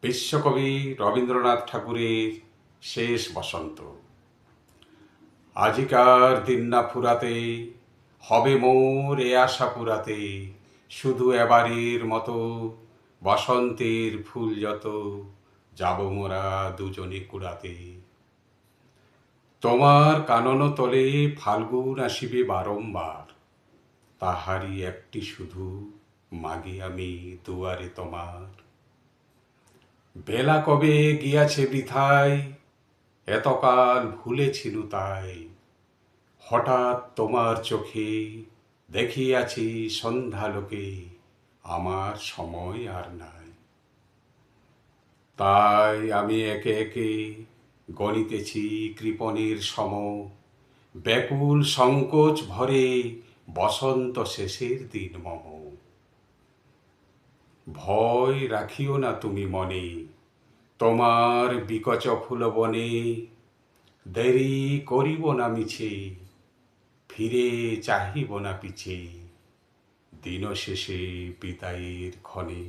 বিশ্বকবি রবীন্দ্রনাথ ঠাকুরের শেষ বসন্ত। আজিকার দিন না ফুরাতে, হবে মোর এ আশা পুরাতে, শুধু এবারের মতো বসন্তের ফুল যত যাব মোরা দুজনে কুড়াতে। তোমার কানন তলে ফাল্গুন আসিবে বারংবার, তাহারি একটি শুধু মাগে আমি দুয়ারে তোমার। বেলা কবে গিয়াছে বৃথায়, এতকাল ভুলেছিলু তাই, হঠাৎ তোমার চোখে দেখিয়াছি সন্ধ্যালোকে, আমার সময় আর নাই। তাই আমি একে একে গণিতেছি কৃপণের সম, ব্যাকুল সংকোচ ভরে বসন্ত শেষের দিন মম। ভয় রাখিও না তুমি মনে, তোমার বিকচ ফুলবনে, দেরি করিব না মিছে, ফিরে চাহিব না পিছে, দিন শেষে বিদায়ের ক্ষণে।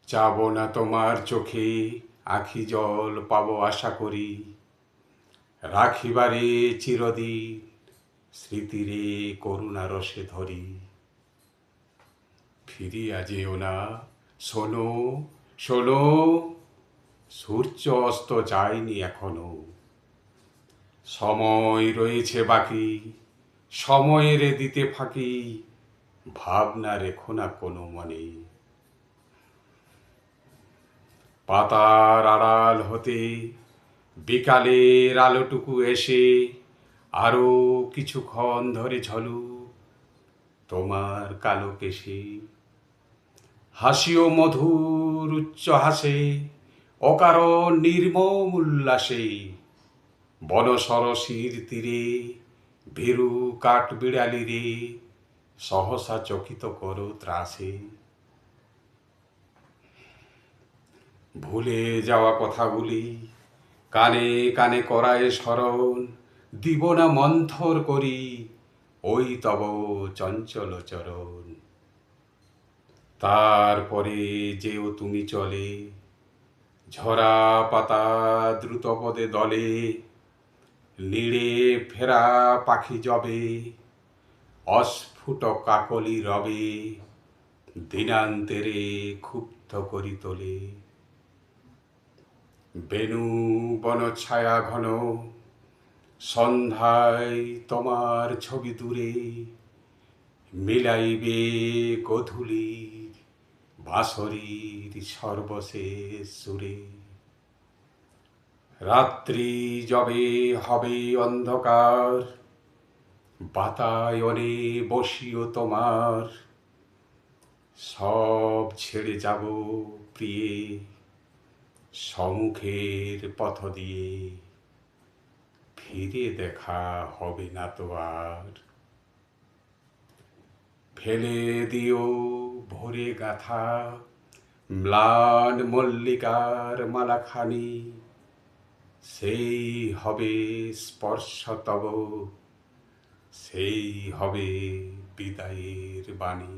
চাব না তোমার চোখে আখি জল পাব আশা করি, রাখিবারে চিরদিন স্মৃতিরে করুণা রসে ধরি। ফিরিয়া যেও না, শোনো শোনো, সূর্য অস্ত যায়নি এখনো, সময় রয়েছে বাকি, সময়ের দিতে ফাঁকি, ভাবনা রেখো না কোনো মনে। পাতার আড়াল হতে বিকালের আলোটুকু এসে আরো কিছুক্ষণ ধরে ঝলুক তোমার কালো কেশে। হাসিও মধুর উচ্চ হাসে, অকারণ নির্মম উল্লাসে, বন সরসীর তীরে ভীরু কাঠ বিড়ালি রে, সহসা চকিত করো ত্রাসে। ভুলে যাওয়া কথাগুলি কানে কানে করায় স্মরণ, দিব না মন্থর করি ওই তব চঞ্চল চরণ। তারপরে যেও তুমি চলে, ঝরা পাতা দ্রুত পদে দলে, নীড়ে ফেরা পাখি যবে, অস্ফুট কাকলি রবে, দিনান্তেরে ক্ষুব্ধ করি তোলে। বেণু বন ছায়া ঘন, সন্ধ্যায় তোমার ছবি দূরে, মিলাইবে গোধূলির বাঁশরীর সর্বশেষ সুরে। রাত্রি যবে হবে অন্ধকার, বাতায়নে বসিও তোমার, সব ছেড়ে যাব প্রিয়ে সম্মুখের পথ দিয়ে, ফিরে দেখা হবে না তো আর। ফেলে দিও ভোরে গাথা ম্লান মল্লিকার মালাখানি, সেই হবে স্পর্শ তব, সেই হবে বিদায়ের বাণী।